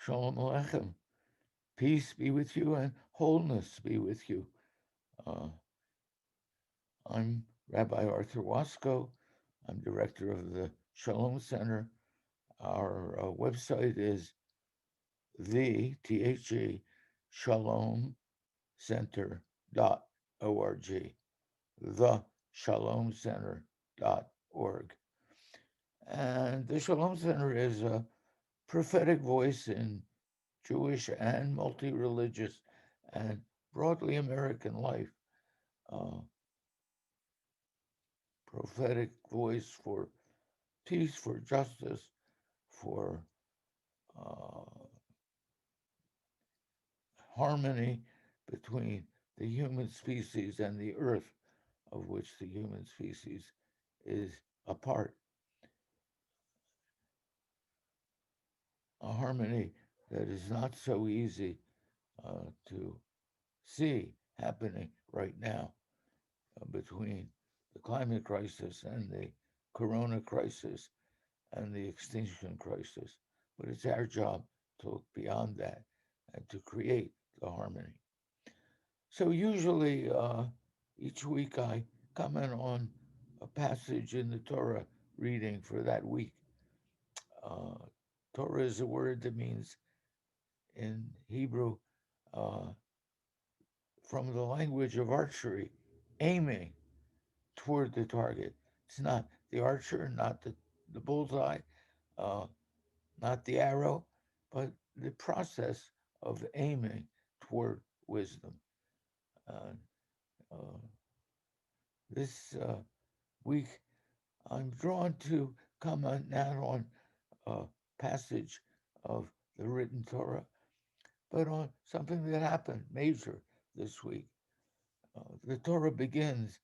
Shalom Aleichem. Peace be with you and wholeness be with you. Uh, I'm Rabbi Arthur Waskow. I'm director of the Shalom Center. Our website is the Shalom Center.org. The Shalom Center.org. And the Shalom Center is a prophetic voice in Jewish and multi religious and broadly American life. Uh, Prophetic voice for peace, for justice, for uh, harmony between the human species and the earth of which the human species is a part. A harmony that is not so easy to see happening right now between the climate crisis and the corona crisis and the extinction crisis. But it's our job to look beyond that and to create the harmony. So usually each week I comment on a passage in the Torah reading for that week. Uh, Torah is a word that means in Hebrew uh, from the language of archery, aiming toward the target. It's not the archer, not the bullseye, uh, not the arrow, but the process of aiming toward wisdom. Uh, uh, this week, I'm drawn to comment not on a passage of the written Torah, but on something that happened major this week. The Torah begins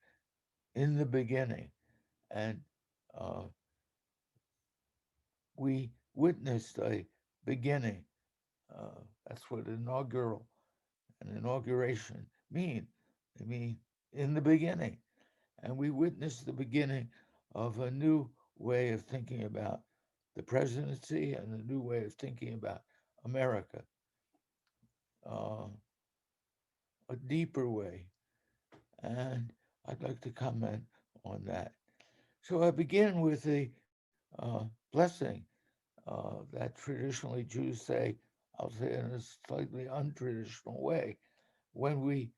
in the beginning, and uh, we witnessed a beginning. That's what an inauguration mean. They mean in the beginning. And we witnessed the beginning of a new way of thinking about the presidency and a new way of thinking about America, uh, a deeper way. And I'd like to comment on that. So I begin with the blessing that traditionally Jews say, I'll say in a slightly untraditional way, when we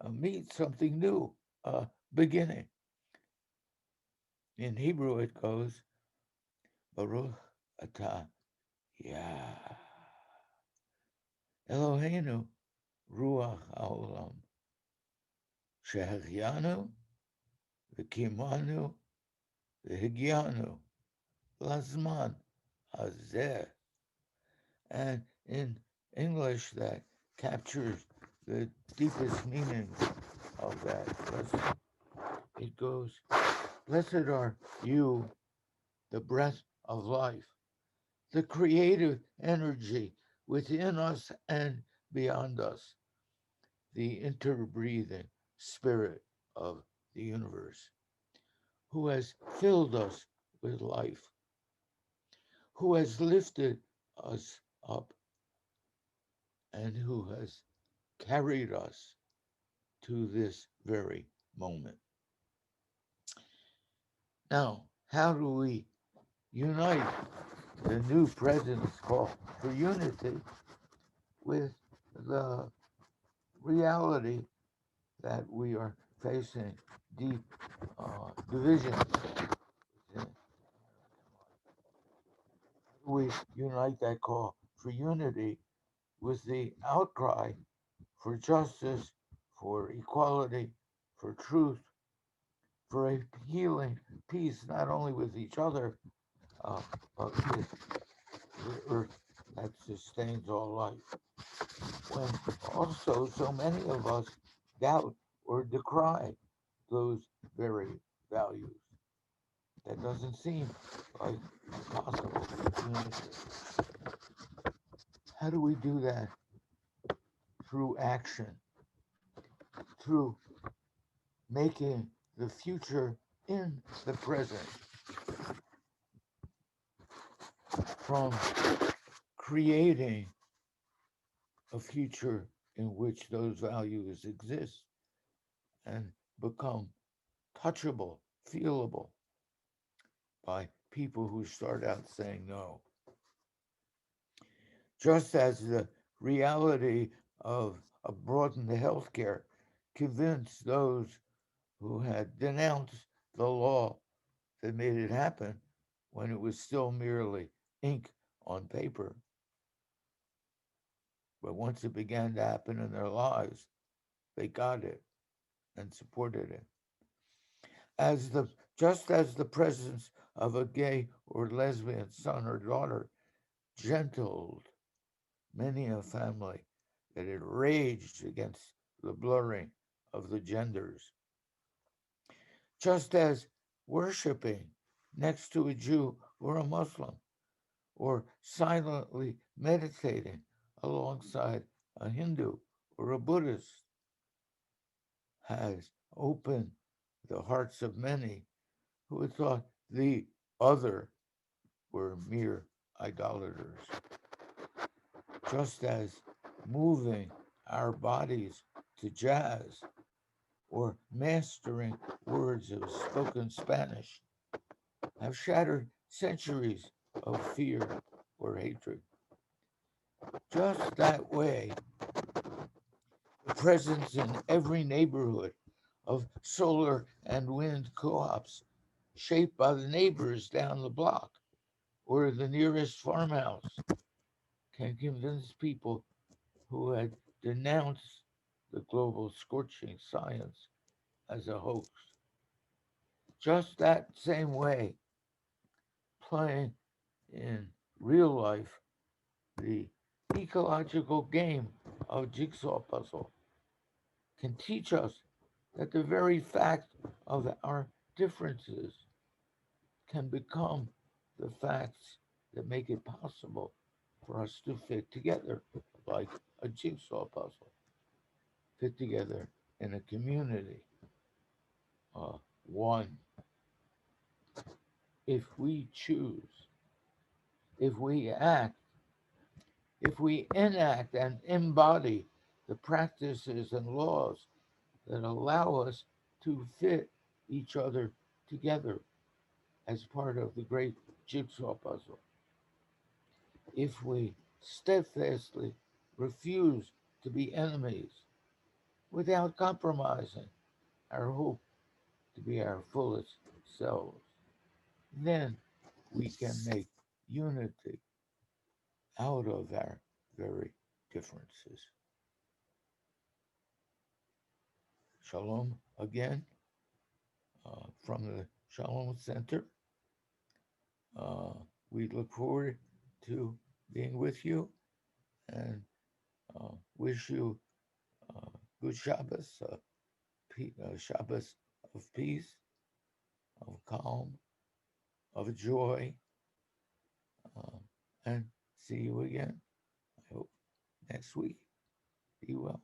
meet something new, beginning. In Hebrew, it goes, Baruch atah Yah Eloheinu Ruach Haolam Shehachianu V'kimanu V'higianu Lazman Hazeh. And in English, that captures the deepest meaning of that blessing. It goes, Blessed are you, the breath of life, the creative energy within us and beyond us, the interbreathing spirit of the universe, who has filled us with life, who has lifted us up, and who has carried us to this very moment. Now, how do we unite the new president's call for unity with the reality that we are facing deep divisions? How do we unite that call for unity with the outcry for justice, for equality, for truth, for a healing peace, not only with each other, but with the earth that sustains all life? When also so many of us doubt or decry those very values. That doesn't seem like possible unity. How do we do that? Through action, through making the future in the present, from creating a future in which those values exist and become touchable, feelable by people who start out saying no. Just as the reality of a broadened healthcare convinced those who had denounced the law that made it happen when it was still merely ink on paper. But once it began to happen in their lives, they got it and supported it. As the just as the presence of a gay or lesbian son or daughter gentled many a family that had raged against the blurring of the genders, just as worshiping next to a Jew or a Muslim, or silently meditating alongside a Hindu or a Buddhist has opened the hearts of many who had thought the other were mere idolaters. Just as moving our bodies to jazz or mastering words of spoken Spanish have shattered centuries of fear or hatred. Just that way, the presence in every neighborhood of solar and wind co ops shaped by the neighbors down the block or the nearest farmhouse can convince people who had denounced the global scorching science as a hoax. Just that same way, playing in real life the ecological game of jigsaw puzzle can teach us that the very fact of our differences can become the facts that make it possible for us to fit together like a jigsaw puzzle, fit together in a community, one. If we choose, if we act, if we enact and embody the practices and laws that allow us to fit each other together as part of the great jigsaw puzzle, if we steadfastly refuse to be enemies without compromising our hope to be our fullest selves, then we can make unity out of our very differences. Shalom again from the Shalom Center. Uh, we look forward to being with you and wish you good Shabbos, Shabbos of peace, of calm, of joy, uh, and see you again. I hope next week. Be well.